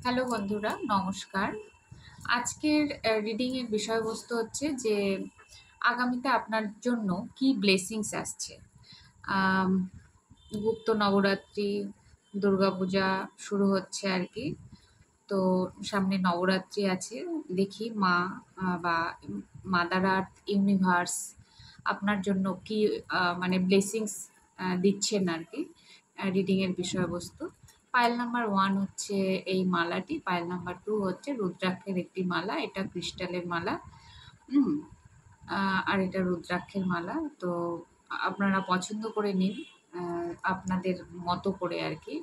Hello বন্ধুরা, নমস্কার। আজকের রিডিং এর বিষয়বস্তু হচ্ছে যে আগামীতে আপনার জন্য কি ব্লেসিংস আসছে। আম, গুপ্ত নবরাত্রি, দুর্গাপূজা শুরু হচ্ছে আর কি। তো সামনে নবরাত্রি আছে। দেখি মা বা মাদার আর্থ ইউনিভার্স আপনার জন্য কি মানে ব্লেসিংস দিচ্ছেন আর কি। রিডিং এর বিষয়বস্তু পাইল নাম্বার 1 হচ্ছে এই মালাটি, পাইল নাম্বার 2 হচ্ছে রুদ্রাক্ষের একটি মালা, এটা ক্রিস্টালের মালা। হুম। আর এটা রুদ্রাক্ষের মালা। তো আপনারা পছন্দ করে নিন আপনাদের মতো করে আর কি।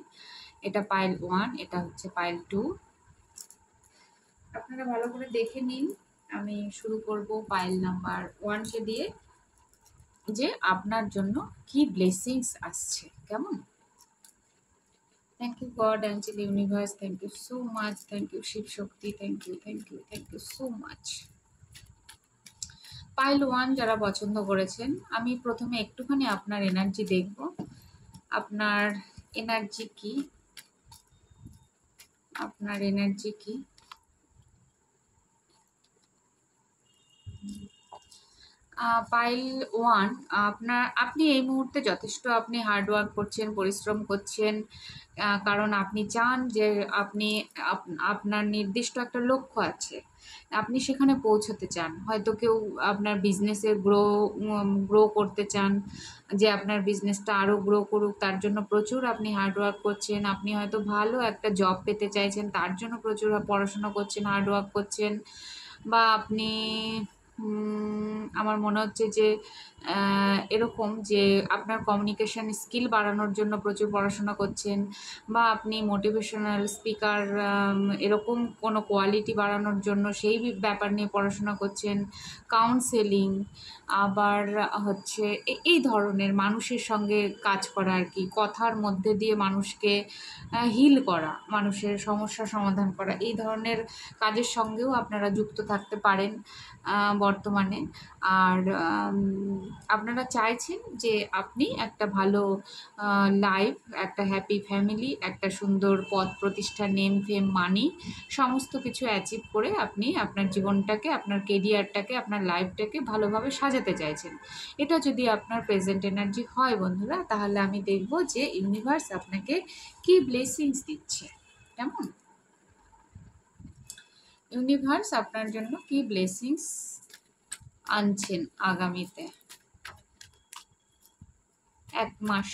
এটা পাইল 1, এটা হচ্ছে পাইল 2। আপনারা ভালো করে দেখে নিন। আমি শুরু করব পাইল নাম্বার 1 কে দিয়ে, যে আপনার জন্য কি ব্লেসিংস আসছে। কেমন? Thank you God, angel, universe, thank you so much, thank you Shiva Shakti, thank you, thank you, thank you so much. পাইল 1 যারা পছন্দ করেছেন, আমি প্রথমে একটুখানি আপনার এনার্জি দেখব। আপনার এনার্জি কি? আপনার এনার্জি কি? পাইল 1, আপনি এই মুহূর্তে যথেষ্ট আপনি হার্ড ওয়ার্ক করছেন, পরিশ্রম করছেন। কারণ আপনি চান যে আপনি আপনার নির্দিষ্ট একটা লক্ষ্য আছে, আপনি সেখানে পৌঁছতে চান। হয়তো কেউ আপনার বিজনেসে গ্রো করতে চান, যে আপনার বিজনেসটা আরও গ্রো করুক, তার জন্য প্রচুর আপনি হার্ড ওয়ার্ক করছেন। আপনি হয়তো ভালো একটা জব পেতে চাইছেন, তার জন্য প্রচুর পড়াশোনা করছেন, হার্ড ওয়ার্ক করছেন। বা আপনি আমার মনে হচ্ছে যে এরকম যে আপনার কমিউনিকেশন স্কিল বাড়ানোর জন্য প্রচুর পড়াশোনা করছেন, বা আপনি মোটিভেশনাল স্পিকার এরকম কোনো কোয়ালিটি বাড়ানোর জন্য সেই ব্যাপার নিয়ে পড়াশোনা করছেন। কাউন্সেলিং, আবার হচ্ছে এই ধরনের মানুষের সঙ্গে কাজ করা আর কি, কথার মধ্যে দিয়ে মানুষকে হিল করা, মানুষের সমস্যা সমাধান করা, এই ধরনের কাজের সঙ্গেও আপনারা যুক্ত থাকতে পারেন বর্তমানে। আর আপনারা চাইছেন যে আপনি একটা ভালো লাইফ, একটা হ্যাপি ফ্যামিলি, একটা সুন্দর পদ প্রতিষ্ঠা, নেম ফেম, মানি, সমস্ত কিছু অ্যাচিভ করে আপনি আপনার জীবনটাকে, আপনার কেরিয়ারটাকে, আপনার লাইফটাকে ভালোভাবে সাজাতে চাইছেন। এটা যদি আপনার প্রেজেন্ট এনার্জি হয় বন্ধুরা, তাহলে আমি দেখব যে ইউনিভার্স আপনাকে কি ব্লেসিংস দিচ্ছে। কেমন? ইউনিভার্স আপনার জন্য কি ব্লেসিংস আনছেন আগামীতে 1 মাস,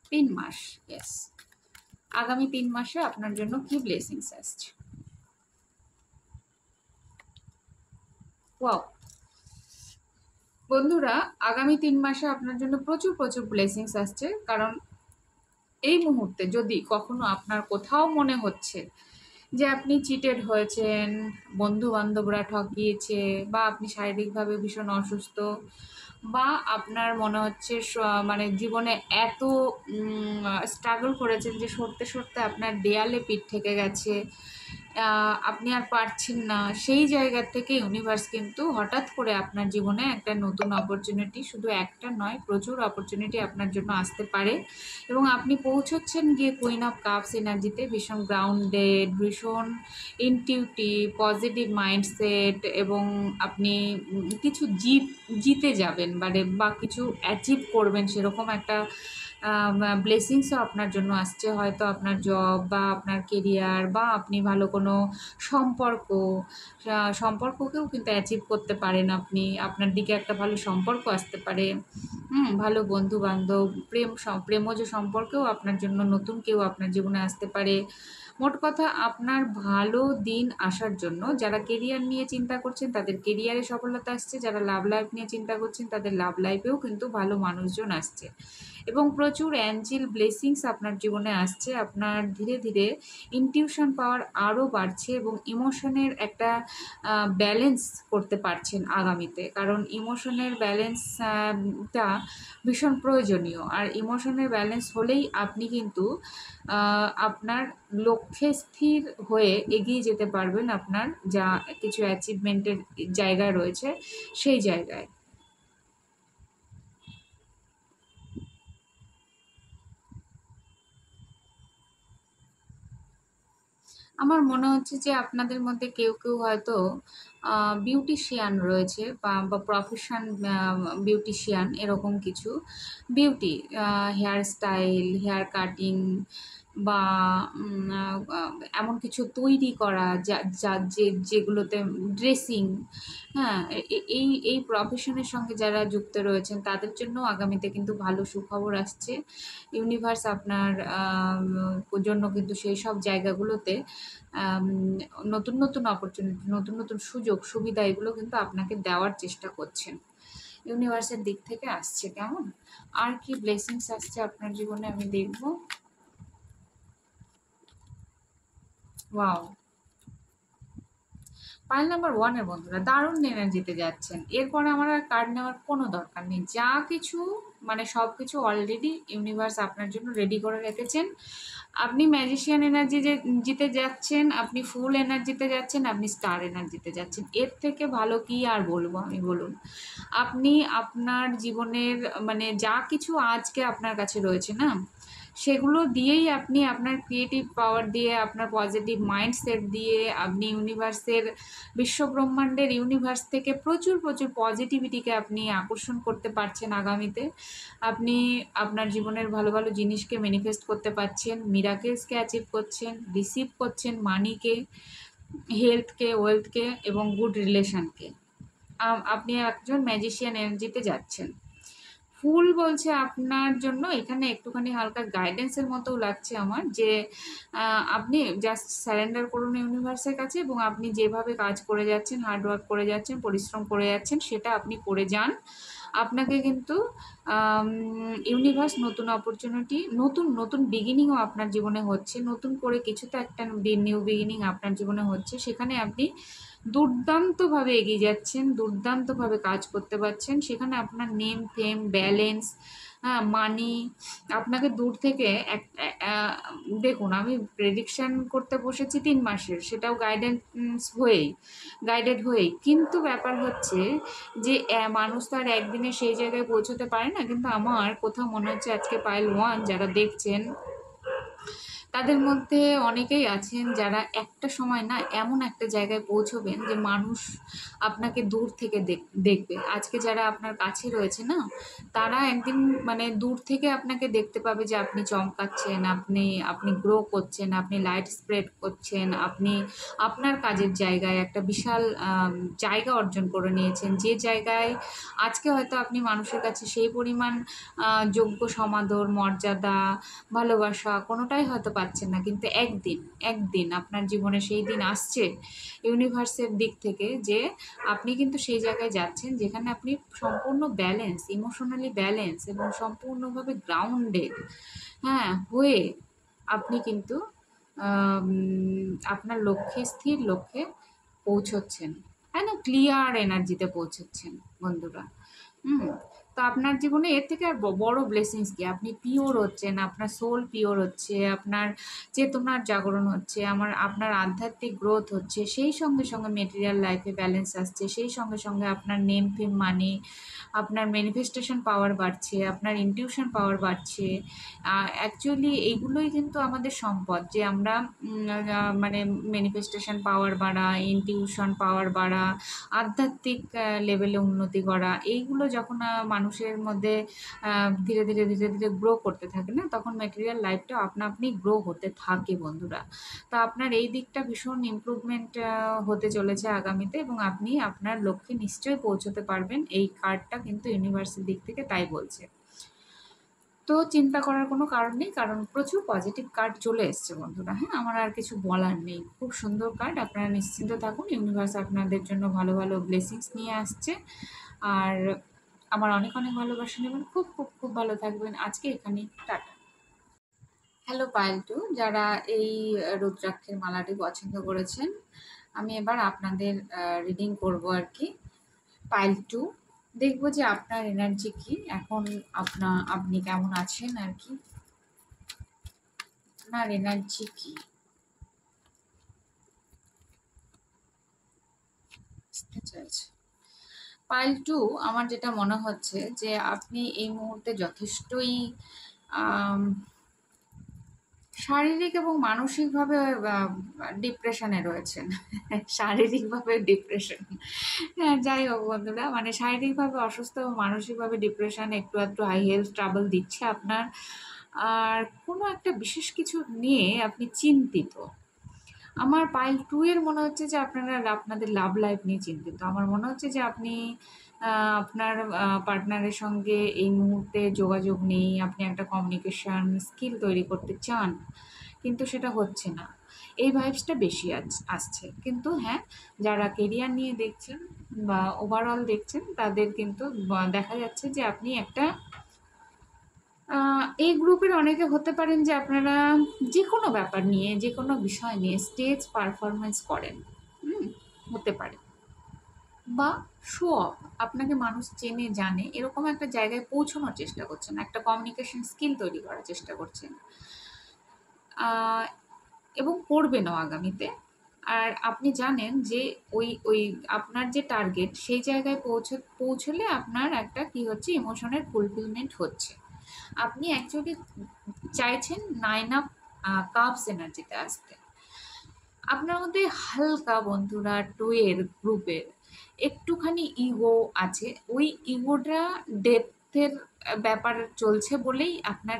3 মাস। ইয়েস, আগামী 3 মাসে আপনার জন্য কি ব্লেসিংস আসছে। ওয়াও বন্ধুরা, আগামী 3 মাসে আপনার জন্য প্রচুর প্রচুর ব্লেসিংস আসছে। কারণ এই মুহূর্তে যদি কখনো আপনার কোথাও মনে হচ্ছে যে আপনি চিটেড হয়েছেন, বন্ধু বান্ধবরা ঠকিয়েছে, বা আপনি শারীরিকভাবে ভীষণ অসুস্থ, বা আপনার মনে হচ্ছে মানে জীবনে এত স্ট্রাগল করেছেন যে সরতে সরতে আপনার দেয়ালে পিঠ ঠেকে গেছে, আপনি আর পারছেন না, সেই জায়গা থেকে ইউনিভার্স কিন্তু হঠাৎ করে আপনার জীবনে একটা নতুন অপরচুনিটি, শুধু একটা নয়, প্রচুর অপরচুনিটি আপনার জন্য আসতে পারে। এবং আপনি পৌঁছচ্ছেন গিয়ে কুইন অফ কাপস এনার্জিতে, ভীষণ গ্রাউন্ডেড, ভীষণ ইনটিউটিভ, পজিটিভ মাইন্ডসেট, এবং আপনি কিছু জিতে যাবেন, মানে বা কিছু অ্যাচিভ করবেন, সেরকম একটা ব্লেসিংসও আপনার জন্য আসছে। হয়তো আপনার জব, বা আপনার কেরিয়ার, বা আপনি ভালো কোনো সম্পর্ক, সম্পর্ককেও কিন্তু অ্যাচিভ করতে পারেন আপনি। আপনার দিকে একটা ভালো সম্পর্ক আসতে পারে। ভালো বন্ধু বান্ধব, প্রেমজ সম্পর্কেও আপনার জন্য নতুন কেউ আপনার জীবনে আসতে পারে। মোট কথা, আপনার ভালো দিন আসার জন্য, যারা কেরিয়ার নিয়ে চিন্তা করছেন তাদের কেরিয়ারে সফলতা আসছে, যারা লাভ লাইফ নিয়ে চিন্তা করছেন তাদের লাভ লাইফেও কিন্তু ভালো মানুষজন আসছে, এবং প্রচুর অ্যাঞ্জেল ব্লেসিংস আপনার জীবনে আসছে। আপনার ধীরে ধীরে ইনটিউশন পাওয়ার আরও বাড়ছে, এবং ইমোশনের একটা ব্যালেন্স করতে পারছেন আগামীতে। কারণ ইমোশনের ব্যালেন্সটা ভীষণ প্রয়োজনীয়। আর ইমোশনের ব্যালেন্স হলেই আপনি কিন্তু আপনার লক্ষ্যে স্থির হয়ে এগিয়ে যেতে পারবেন, আপনার যা কিছু অ্যাচিভমেন্টের জায়গা রয়েছে সেই জায়গায়। আমার মনে হচ্ছে যে আপনাদের মধ্যে কেউ কেউ হয়তো বিউটিশিয়ান রয়েছে বা প্রফেশন বিউটিশিয়ান এরকম কিছু beauty hair style hair cutting বা এমন কিছু তৈরি করা যেগুলোতে ড্রেসিং, হ্যাঁ, এই প্রফেশনের সঙ্গে যারা যুক্ত রয়েছেন তাদের জন্য আগামীতে কিন্তু ভালো সুখবর আসছে। ইউনিভার্স আপনার জন্য কিন্তু সেই সব জায়গাগুলোতে আম নতুন, নতুন অপরচুনিটি, নতুন, নতুন সুযোগ সুবিধা এগুলো কিন্তু আপনাকে দেওয়ার চেষ্টা করছেন। ইউনিভার্সের দিক থেকে আসছে কেমন? আর কি ব্লেসিংস আসছে আপনার জীবনে আমি দেখব। ওয়াও! পাইল নাম্বার 1 এর বন্ধুরা দারুণ এনার্জিতে যাচ্ছেন। এরপরে আমার আর কার্ড নেওয়ার কোনো দরকার নেই। যা কিছু মানে সবকিছু অলরেডি ইউনিভার্স আপনার জন্য রেডি করে রেখেছেন। আপনি ম্যাজিশিয়ান এনার্জি জিতে যাচ্ছেন, আপনি ফুল এনার্জিতে যাচ্ছেন, আপনি স্টার এনার্জিতে যাচ্ছেন। এর থেকে ভালো কি আর বলবো আমি বলুন? আপনি আপনার জীবনের মানে যা কিছু আজকে আপনার কাছে রয়েছে না, সেগুলো দিয়েই আপনি আপনার ক্রিয়েটিভ পাওয়ার দিয়ে, আপনার পজিটিভ মাইন্ডসেট দিয়ে আপনি ইউনিভার্সের বিশ্বব্রহ্মাণ্ডের ইউনিভার্স থেকে প্রচুর, প্রচুর পজিটিভিটিকে আপনি আকর্ষণ করতে পারছেন আগামীতে। আপনি আপনার জীবনের ভালো, ভালো জিনিসকে ম্যানিফেস্ট করতে পারছেন, মিরাকেলসকে অ্যাচিভ করছেন, রিসিভ করছেন মানিকে, হেলথকে, ওয়েলথকে এবং গুড রিলেশনকে। আপনি একজন ম্যাজিশিয়ান এনার্জিতে যাচ্ছেন। ফুল বলছে আপনার জন্য এখানে একটুখানি হালকা গাইডেন্সের মতো লাগছে আমার যে আপনি জাস্ট স্যারেন্ডার করুন ইউনিভার্সের কাছে এবং আপনি যেভাবে কাজ করে যাচ্ছেন, হার্ড ওয়ার্ক করে যাচ্ছেন, পরিশ্রম করে যাচ্ছেন সেটা আপনি করে যান। আপনাকে কিন্তু ইউনিভার্স নতুন অপরচুনিটি, নতুন নতুন বিগিনিংও আপনার জীবনে হচ্ছে। নতুন করে কিছু তো একটা নিউ বিগিনিং আপনার জীবনে হচ্ছে। সেখানে আপনি দুর্দান্তভাবে এগিয়ে যাচ্ছেন, দুর্দান্তভাবে কাজ করতে পারছেন। সেখানে আপনার নেম, ফেম, ব্যালেন্স, হ্যাঁ, মানি আপনাকে দূর থেকে দেখুন আমি প্রেডিকশন করতে বসেছি ৩ মাসের, সেটাও গাইডেড হয়েই। কিন্তু ব্যাপার হচ্ছে যে মানুষ তো আর একদিনে সেই জায়গায় পৌঁছতে পারে না। কিন্তু আমার কোথাও মনে হচ্ছে আজকে পাইল 1 যারা দেখছেন তাদের মধ্যে অনেকেই আছেন যারা একটা সময় না এমন একটা জায়গায় পৌঁছবেন যে মানুষ আপনাকে দূর থেকে দেখবে। আজকে যারা আপনার কাছে রয়েছে না, তারা একদিন মানে দূর থেকে আপনাকে দেখতে পাবে যে আপনি চমকাচ্ছেন, আপনি আপনি গ্রো করছেন, আপনি লাইট স্প্রেড করছেন, আপনি আপনার কাজের জায়গায় একটা বিশাল জায়গা অর্জন করে নিয়েছেন। যে জায়গায় আজকে হয়তো আপনি মানুষের কাছে সেই পরিমাণ যোগ্য সমাদর, মর্যাদা, ভালোবাসা কোনোটাই হয়তো পাচ্ছেন না। কিন্তু একদিন, একদিন আপনার জীবনে সেই দিন আসছে ইউনিভার্সের দিক থেকে যে আপনি কিন্তু সেই জায়গায় যাচ্ছেন যেখানে আপনি সম্পূর্ণ ব্যালেন্স, ইমোশনালি ব্যালেন্স এবং সম্পূর্ণভাবে গ্রাউন্ডেড, হ্যাঁ, হয়ে আপনি কিন্তু আম আপনার লক্ষ্যে, স্থির লক্ষ্যে পৌঁছচ্ছেন। তাই না? ক্লিয়ার এনার্জিতে পৌঁছচ্ছেন বন্ধুরা। হুম? তো আপনার জীবনে এর থেকে আর বড় ব্লেসিংস কি? আপনি পিওর হচ্ছেন, আপনার সোল পিওর হচ্ছে, আপনার চেতনার জাগরণ হচ্ছে, আপনার আধ্যাত্মিক গ্রোথ হচ্ছে। সেই সঙ্গে, সঙ্গে মেটেরিয়াল লাইফে ব্যালেন্স আসছে। সেই সঙ্গে, সঙ্গে আপনার নেম, ফেম, মানি, আপনার ম্যানিফেস্টেশন পাওয়ার বাড়ছে, আপনার ইনটিউশন পাওয়ার বাড়ছে। অ্যাকচুয়ালি এইগুলোই কিন্তু আমাদের সম্পদ যে আমরা মানে ম্যানিফেস্টেশন পাওয়ার বাড়া, ইনটিউশন পাওয়ার বাড়া, আধ্যাত্মিক লেভেলে উন্নতি করা, এইগুলো যখন মানুষের মধ্যে ধীরে, ধীরে, ধীরে, ধীরে গ্রো করতে থাকে না, তখন ম্যাটেরিয়াল লাইফটা আপনা আপনি গ্রো হতে থাকে বন্ধুরা। তো আপনার এই দিকটা ভীষণ ইমপ্রুভমেন্ট হতে চলেছে আগামীতে এবং আপনি আপনার লক্ষ্যে নিশ্চয়ই পৌঁছতে পারবেন। এই কার্ডটা কিন্তু ইউনিভার্সের দিক থেকে তাই বলছে। তো চিন্তা করার কোনো কারণ নেই, কারণ প্রচুর পজিটিভ কার্ড চলে এসছে বন্ধুরা। হ্যাঁ, আমার আর কিছু বলার নেই। খুব সুন্দর কার্ড, আপনারা নিশ্চিন্ত থাকুন। ইউনিভার্স আপনাদের জন্য ভালো, ভালো ব্লেসিংস নিয়ে আসছে। আর আমার অনেক, অনেক ভালোবাসা নেবেন। খুব, খুব, খুব ভালো থাকবেন। আজকে এখানেই। টাটা। হ্যালো পায়েল টু, যারা এই রুদ্রাক্ষের মালাটি পছন্দ করেছেন, আমি এবার আপনাদের রিডিং করব আর কি। পাইল টু, দেখবো যে আপনার এনার্জি কি এখন, আপনি কেমন আছেন আর কি, আপনার এনার্জি কি বুঝতে চাইছে। পাইল টু, আমার যেটা মনে হচ্ছে যে আপনি এই মুহূর্তে যথেষ্টই শারীরিক এবং মানসিকভাবে ডিপ্রেশনে রয়েছেন। শারীরিকভাবে ডিপ্রেশন। হ্যাঁ, যাই হোক বন্ধুরা, মানে শারীরিকভাবে অসুস্থ এবং মানসিকভাবে ডিপ্রেশন একটু আধটু হেলথ ট্রাবল দিচ্ছে আপনার। আর কোনো একটা বিশেষ কিছু নিয়ে আপনি চিন্তিত। আমার পাইল 2 এর মনে হচ্ছে যে আপনাদের লাভ লাইফ নিয়ে চিন্তিত। আমার মনে হচ্ছে যে আপনি আপনার পার্টনারের সঙ্গে এই মুহূর্তে যোগাযোগ নেই। আপনি একটা কমিউনিকেশন স্কিল তৈরি করতে চান, কিন্তু সেটা হচ্ছে না। এই ভাইবসটা বেশি আসছে। কিন্তু হ্যাঁ, যারা কেরিয়ার নিয়ে দেখছেন বা ওভারঅল দেখছেন, তাদের কিন্তু দেখা যাচ্ছে যে আপনি একটা এই গ্রুপের অনেকে হতে পারেন যে আপনারা যেকোনো ব্যাপার নিয়ে, যেকোনো বিষয় নিয়ে স্টেজ পারফরম্যান্স করেন। হুম? হতে পারে। বা শো অফ, আপনাকে মানুষ চেনে জানে এরকম একটা জায়গায় পৌঁছানোর চেষ্টা করছেন। একটা কমিউনিকেশন স্কিল তৈরি করার চেষ্টা করছেন। আ এবং করবেনও আগামীতে। আর আপনি জানেন যে ওই আপনার যে টার্গেট সেই জায়গায় পৌঁছলে আপনার একটা কি হচ্ছে, ইমোশনের ফুলফিলমেন্ট হচ্ছে। আপনি অ্যাকচুয়ালি চাইছেন 9 আপ কাপস এনার্জিতে আসতে। আপনার মধ্যে হালকা বন্ধুরা 2 এর গ্রুপের একটুখানি ইগো আছে। ওই ইগোটা ডেপথের ব্যাপার চলছে বলেই আপনার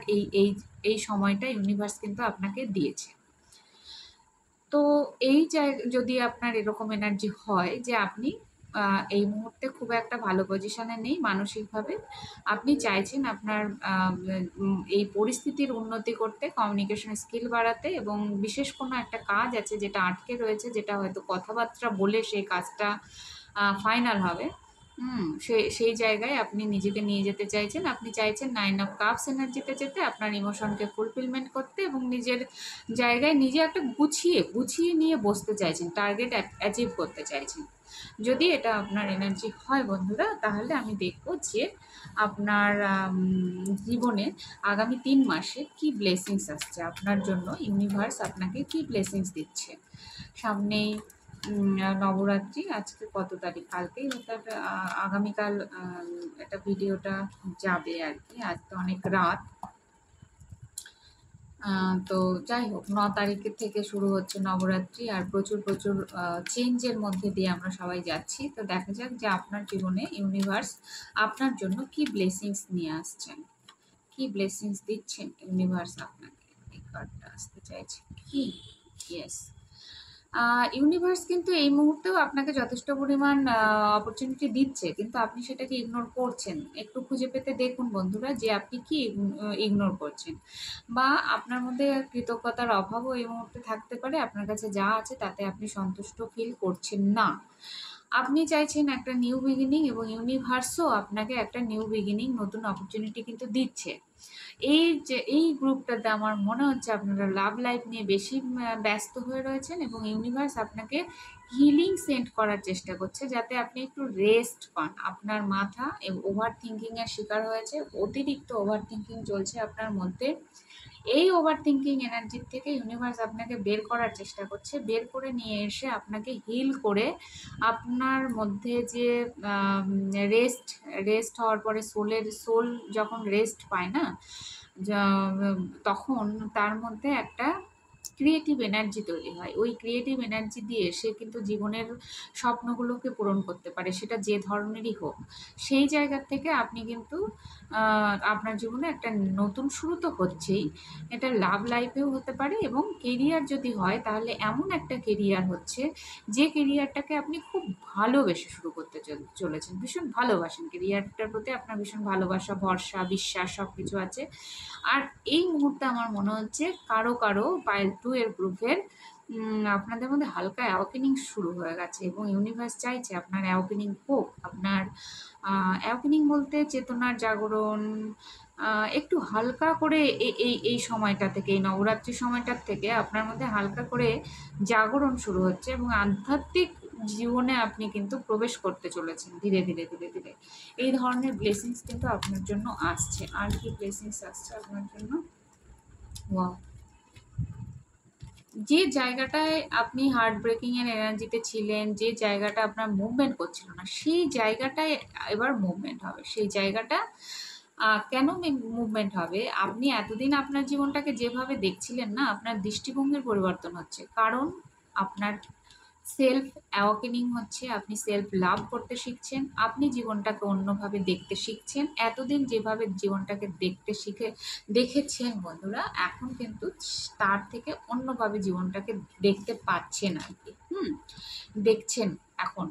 এই সময়টা ইউনিভার্স কিন্তু আপনাকে দিয়েছে। তো এই যদি আপনার এরকম এনার্জি হয় যে আপনি এই মুহূর্তে খুব একটা ভালো পজিশনে নেই মানসিকভাবে। আপনি চাইছেন আপনার এই পরিস্থিতির উন্নতি করতে, কমিউনিকেশন স্কিল বাড়াতে, এবং বিশেষ কোনো একটা কাজ আছে যেটা আটকে রয়েছে, যেটা হয়তো কথাবার্তা বলে সেই কাজটা ফাইনাল হবে। সেই জায়গায় আপনি নিজেকে নিয়ে যেতে চাইছেন। আপনি চাইছেন 9 অফ কাপস এনার্জিতে যেতে, আপনার ইমোশনকে ফুলফিলমেন্ট করতে এবং নিজের জায়গায় নিজে একটা গুছিয়ে নিয়ে বসতে চাইছেন। টার্গেট অ্যাচিভ করতে চাইছেন। যদি এটা আপনার এনার্জি হয় বন্ধুরা, তাহলে আমি দেখব যে আপনার জীবনে আগামী 3 মাসে কি ব্লেসিংস আসছে আপনার জন্য। ইউনিভার্স আপনাকে কি ব্লেসিংস দিচ্ছে। সামনেই নবরাত্রি। আজকে কত তারিখ? কালকেই হয়তো আগামীকাল এটা ভিডিওটা যাবে আর কি। আজ তো অনেক রাত। তো যাই হোক, 9 তারিখের থেকে শুরু হচ্ছে নবরাত্রি। আর প্রচুর চেঞ্জের মধ্যে দিয়ে আমরা সবাই যাচ্ছি। তো দেখা যাক যে আপনার জীবনে ইউনিভার্স আপনার জন্য কি ব্লেসিংস নিয়ে আসছেন, কি ব্লেসিংস দিচ্ছেন ইউনিভার্স আপনাকে। এই কার্ডটা আসতে চাইছে কি? ইয়েস। ইউনিভার্স কিন্তু এই মুহূর্তেও আপনাকে যথেষ্ট পরিমাণ অপরচুনিটি দিচ্ছে, কিন্তু আপনি সেটাকে ইগনোর করছেন। একটু খুঁজে পেতে দেখুন বন্ধুরা যে আপনি কি ইগনোর করছেন, বা আপনার মধ্যে কৃতজ্ঞতার অভাবও এই মুহূর্তে থাকতে পারে। আপনার কাছে যা আছে তাতে আপনি সন্তুষ্ট ফিল করছেন না। আপনি চাইছেন একটা নিউ বিগিনিং, এবং ইউনিভার্সও আপনাকে একটা নিউ বিগিনিং, নতুন অপরচুনিটি কিন্তু দিচ্ছে। এই গ্রুপটাতে আমার মনে হচ্ছে আপনারা লাভ লাইফ নিয়ে বেশি ব্যস্ত হয়ে রয়েছেন, এবং ইউনিভার্স আপনাকে হিলিং সেন্ড করার চেষ্টা করছে যাতে আপনি একটু রেস্ট পান। আপনার মাথা ওভার থিঙ্কিং এর শিকার হয়েছে, অতিরিক্ত ওভার থিঙ্কিং চলছে আপনার মধ্যে। এই ওভার থিঙ্কিং এনার্জির থেকে ইউনিভার্স আপনাকে বের করার চেষ্টা করছে। বের করে নিয়ে এসে আপনাকে হিল করে আপনার মধ্যে যে রেস্ট হওয়ার পরে সোল যখন রেস্ট পায় না, তখন তার মধ্যে একটা ক্রিয়েটিভ এনার্জি তৈরি হয়। ওই ক্রিয়েটিভ এনার্জি দিয়ে সে কিন্তু জীবনের স্বপ্নগুলোকে পূরণ করতে পারে, সেটা যে ধরনেরই হোক। সেই জায়গা থেকে আপনি কিন্তু আপনার জীবনে একটা নতুন শুরু তো হচ্ছেই, এটা লাভ লাইফেও হতে পারে, এবং কেরিয়ার যদি হয় তাহলে এমন একটা কেরিয়ার হচ্ছে যে কেরিয়ারটাকে আপনি খুব ভালোবেসে শুরু করতে চলেছেন। ভীষণ ভালোবাসেন কেরিয়ারটার প্রতি, আপনার ভীষণ ভালোবাসা, ভরসা, বিশ্বাস সব কিছু আছে। আর এই মুহূর্তে আমার মনে হচ্ছে কারো পাইল 2 এর গ্রুপের আপনাদের মধ্যে হালকা অ্যাওয়েকেনিং শুরু হয়ে গেছে, এবং ইউনিভার্স চাইছে আপনার অ্যাওয়েকেনিং হোক। আপনার অ্যাওয়েকেনিং বলতে চেতনার জাগরণ। একটু হালকা করে এই সময়টা থেকে, এই নবরাত্রির সময়টার থেকে আপনার মধ্যে হালকা করে জাগরণ শুরু হচ্ছে, এবং আধ্যাত্মিক জীবনে আপনি কিন্তু প্রবেশ করতে চলেছেন ধীরে ধীরে ধীরে ধীরে। এই ধরনের ব্লেসিংস কিন্তু আপনার জন্য আসছে। আর কি ব্লেসিংস আসছে আপনার জন্য? ওয়াও! যে জায়গাটায় আপনি হার্ট ব্রেকিং এর এনার্জিতে ছিলেন, যে জায়গাটা আপনার মুভমেন্ট করছিল না, সেই জায়গাটায় এবার মুভমেন্ট হবে। সেই জায়গাটা কেন মুভমেন্ট হবে? আপনি এতদিন আপনার জীবনটাকে যেভাবে দেখছিলেন না, আপনার দৃষ্টিভঙ্গির পরিবর্তন হচ্ছে। কারণ আপনার সেলফ অ্যাওয়াকেনিং হচ্ছে, আপনি সেলফ লাভ করতে শিখছেন, আপনি জীবনটাকে অন্যভাবে দেখতে শিখছেন। এতদিন যেভাবে জীবনটাকে দেখেছেন বন্ধুরা, এখন কিন্তু তার থেকে অন্যভাবে জীবনটাকে দেখতে পাচ্ছেন আরকি। দেখছেন এখন,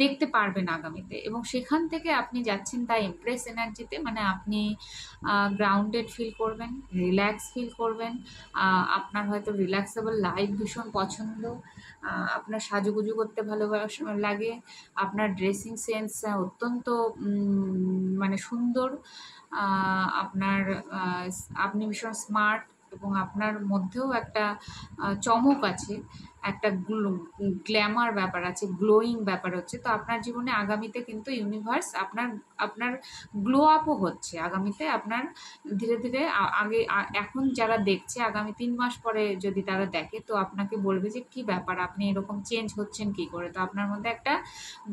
দেখতে পারবেন আগামীতে, এবং সেখান থেকে আপনি যাচ্ছেন দ্য এমপ্রেস এনার্জিতে। মানে আপনি গ্রাউন্ডেড ফিল করবেন, রিল্যাক্স ফিল করবেন। আপনার হয়তো রিল্যাক্সেবল লাইফ ভীষণ পছন্দ, আপনার সাজুগুজু করতে লাগে, আপনার ড্রেসিং সেন্স অত্যন্ত মানে সুন্দর, আপনার আপনি ভীষণ স্মার্ট, এবং আপনার মধ্যেও একটা চমক আছে, একটা গ্ল্যামার ব্যাপার আছে, গ্লোয়িং ব্যাপার হচ্ছে। তো আপনার জীবনে আগামীতে কিন্তু ইউনিভার্স আপনার আপনার গ্লো আপও হচ্ছে আগামীতে। আপনার ধীরে ধীরে এখন যারা দেখছে, আগামী ৩ মাস পরে যদি তারা দেখে, তো আপনাকে বলবে যে কি ব্যাপার, আপনি এরকম চেঞ্জ হচ্ছেন কি করে। তো আপনার মধ্যে একটা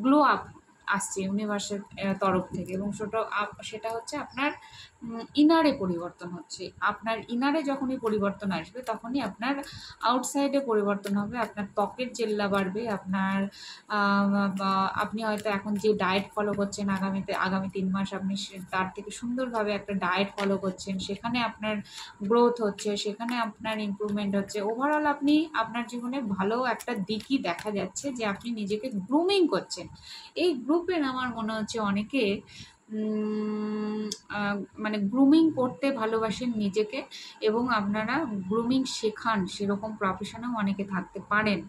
গ্লো আপ আসছে ইউনিভার্সের তরফ থেকে, এবং সেটা হচ্ছে আপনার ইনারে পরিবর্তন হচ্ছে। আপনার ইনারে যখনই পরিবর্তন আসবে, তখনই আপনার আউটসাইডে পরিবর্তন হবে। আপনার ত্বকের জেল্লা বাড়বে, আপনার আপনি হয়তো এখন যে ডায়েট ফলো করছেন, আগামী ৩ মাস আপনি তার থেকে সুন্দরভাবে একটা ডায়েট ফলো করছেন, সেখানে আপনার গ্রোথ হচ্ছে, সেখানে আপনার ইমপ্রুভমেন্ট হচ্ছে। ওভারঅল আপনি আপনার জীবনে ভালো একটা দিকই দেখা যাচ্ছে, যে আপনি নিজেকে গ্রুমিং করছেন। এই গ্রুপের আমার মনে হচ্ছে অনেকে উম মানে গ্রুমিং করতে ভালোবাসেন নিজেকে, এবং আপনারা গ্রুমিং শেখান, সেরকম প্রফেশনেও অনেকে থাকতে পারেন।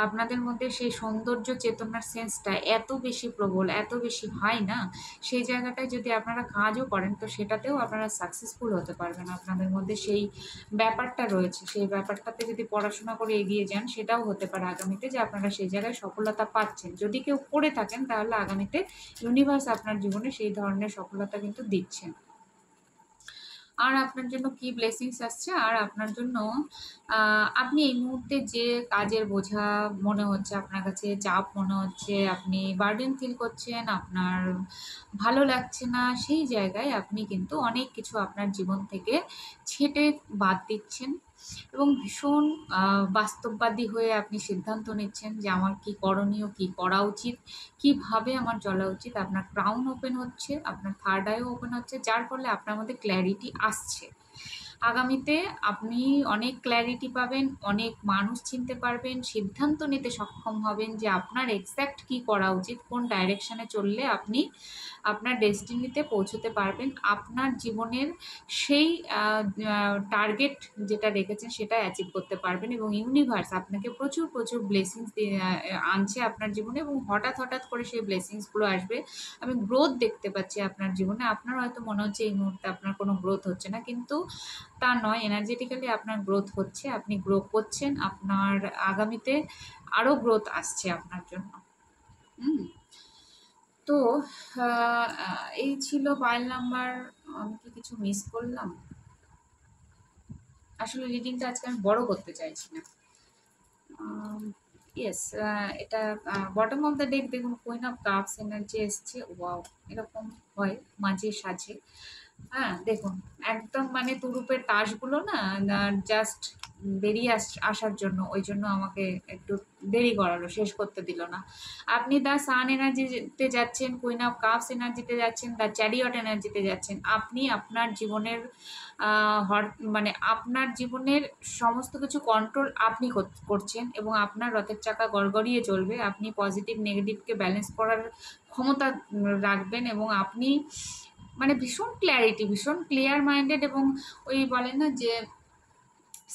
আপনাদের মধ্যে সেই সৌন্দর্য চেতনার সেন্সটা এত বেশি প্রবল, এত বেশি হয় না? সেই জায়গাটায় যদি আপনারা কাজও করেন, তো সেটাতেও আপনারা সাকসেসফুল হতে পারবেন। আপনাদের মধ্যে সেই ব্যাপারটা রয়েছে, সেই ব্যাপারটাতে যদি পড়াশোনা করে এগিয়ে যান, সেটাও হতে পারে আগামীতে যে আপনারা সেই জায়গায় সফলতা পাচ্ছেন। যদি কেউ করে থাকেন, তাহলে আগামীতে ইউনিভার্স আপনার জীবনে সেই ধরনের সফলতা কিন্তু দিচ্ছেন। আর আপনার জন্য কি ব্লেসিংস আসছে, আর আপনার জন্য আপনি এই মুহূর্তে যে কাজের বোঝা মনে হচ্ছে আপনার কাছে, চাপ মনে হচ্ছে, আপনি বার্ডেন ফিল করছেন, আপনার ভালো লাগছে না, সেই জায়গায় আপনি কিন্তু অনেক কিছু আপনার জীবন থেকে ছেঁটে বাদ দিচ্ছেন, এবং ভীষণ বাস্তববাদী হয়ে আপনি সিদ্ধান্ত নিচ্ছেন যে আমার কি করণীয়, কি করা উচিত, কিভাবে আমার চলা উচিত। আপনার ক্রাউন ওপেন হচ্ছে, আপনার থার্ড আইও ওপেন হচ্ছে, যার ফলে আপনার মধ্যে ক্ল্যারিটি আসছে। আগামীতে আপনি অনেক ক্ল্যারিটি পাবেন, অনেক মানুষ চিনতে পারবেন, সিদ্ধান্ত নিতে সক্ষম হবেন যে আপনার এক্স্যাক্ট কী করা উচিত, কোন ডাইরেকশনে চললে আপনি আপনার ডেস্টিনিতে পৌঁছতে পারবেন। আপনার জীবনের সেই টার্গেট যেটা রেখেছেন, সেটা অ্যাচিভ করতে পারবেন, এবং ইউনিভার্স আপনাকে প্রচুর প্রচুর ব্লেসিংস আনছে আপনার জীবনে, এবং হঠাৎ হঠাৎ করে সেই ব্লেসিংসগুলো আসবে। আমি গ্রোথ দেখতে পাচ্ছি আপনার জীবনে। আপনার হয়তো মনে হচ্ছে এই মুহূর্তে আপনার কোনো গ্রোথ হচ্ছে না, কিন্তু তা নয়, এনার্জেটিক্যালি আপনার গ্রোথ হচ্ছে, আপনি গ্রো করছেন, আপনার আগামীতে আরও গ্রোথ আসছে আপনার জন্য। হুম তো এই ছিল পাইল নাম্বার। আমি কি কিছু মিস করলাম? আসলে রিডিংটা আজকে আমি বড় করতে চাইছি না। ইয়েস, এটা বটম অফ দ্য ডেক দেখুন, কুইন অফ কাপস এনার্জি এসছে। ওয়াও, এরকম হয় মাঝে সাঝে। হ্যাঁ, দেখুন, একদম মানে তুরুপের তাসগুলো না জাস্ট বেরিয়ে আসার জন্য, ওই জন্য আমাকে একটু দেরি করালো, শেষ করতে দিল না। আপনি দ্য সান এনার্জিতে যাচ্ছেন, কুইন অফ কাপস এনার্জিতে যাচ্ছেন, দ্য চ্যারিয়ট এনার্জিতে যাচ্ছেন। আপনি আপনার জীবনের মানে আপনার জীবনের সমস্ত কিছু কন্ট্রোল আপনি করছেন, এবং আপনার রথের চাকা গড়গড়িয়ে চলবে। আপনি পজিটিভ নেগেটিভকে ব্যালেন্স করার ক্ষমতা রাখবেন, এবং আপনি মানে ভীষণ ক্ল্যারিটি, ভীষণ ক্লিয়ার মাইন্ডেড, এবং ওই বলে না যে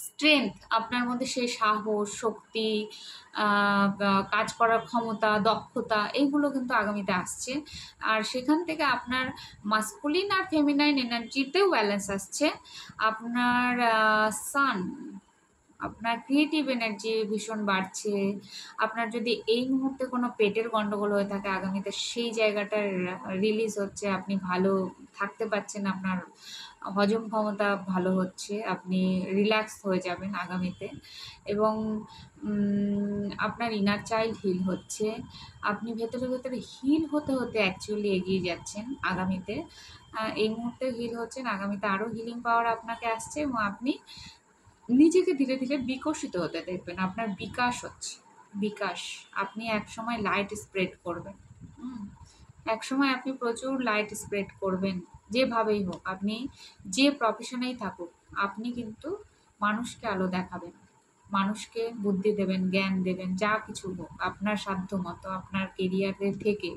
স্ট্রেংথ, আপনার মধ্যে সেই সাহস, শক্তি, কাজ করার ক্ষমতা, দক্ষতা, এইগুলো কিন্তু আগামীতে আসছে। আর সেখান থেকে আপনার মাস্কুলিন আর ফেমিনাইন এনার্জিতেও ব্যালেন্স আসছে। আপনার সান, আপনার ক্রিয়েটিভ এনার্জি ভীষণ বাড়ছে। আপনার যদি এই মুহূর্তে কোনো পেটের গন্ডগোল হয়ে থাকে, আগামীতে সেই জায়গাটার রিলিজ হচ্ছে, আপনি ভালো থাকতে পারছেন আপনার হজম ক্ষমতা ভালো হচ্ছে, আপনি রিল্যাক্স হয়ে যাবেন আগামীতে এবং আপনার ইনার চাইল্ড হিল হচ্ছে। আপনি ভেতরে, ভেতরে হিল হতে, হতে অ্যাকচুয়ালি এগিয়ে যাচ্ছেন আগামীতে। এই মুহূর্তে হিল হচ্ছেন, আগামীতে আরও হিলিং পাওয়ার আপনাকে আসছে এবং আপনি নিজেকে ধীরে, ধীরে বিকশিত হতে দেখবেন। আপনার বিকাশ হচ্ছে, বিকাশ। আপনি একসময় লাইট স্প্রেড করবেন। হুম? একসময় আপনি প্রচুর লাইট স্প্রেড করবেন। যেভাবেই হোক, আপনি যে প্রফেশনেই থাকুক, আপনি কিন্তু মানুষকে আলো দেখাবেন। মানুষকে বুদ্ধি দেবেন, জ্ঞান দেবেন, যা কিছু হোক আপনার সাধ্যমতো আপনার কেরিয়ারের থেকে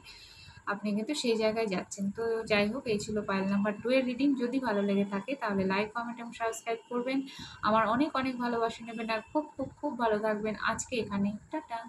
আপনি কিন্তু সেই জায়গায় যাচ্ছেন। তো যাই হোক, এই ছিল পাইল নাম্বার 2 এর রিডিং। যদি ভালো লেগে থাকে তাহলে লাইক, কমেন্ট এবং সাবস্ক্রাইব করবেন। আমার অনেক, অনেক ভালোবাসা নেবেন আর খুব, খুব, খুব ভালো থাকবেন। আজকে এখানে টাটা।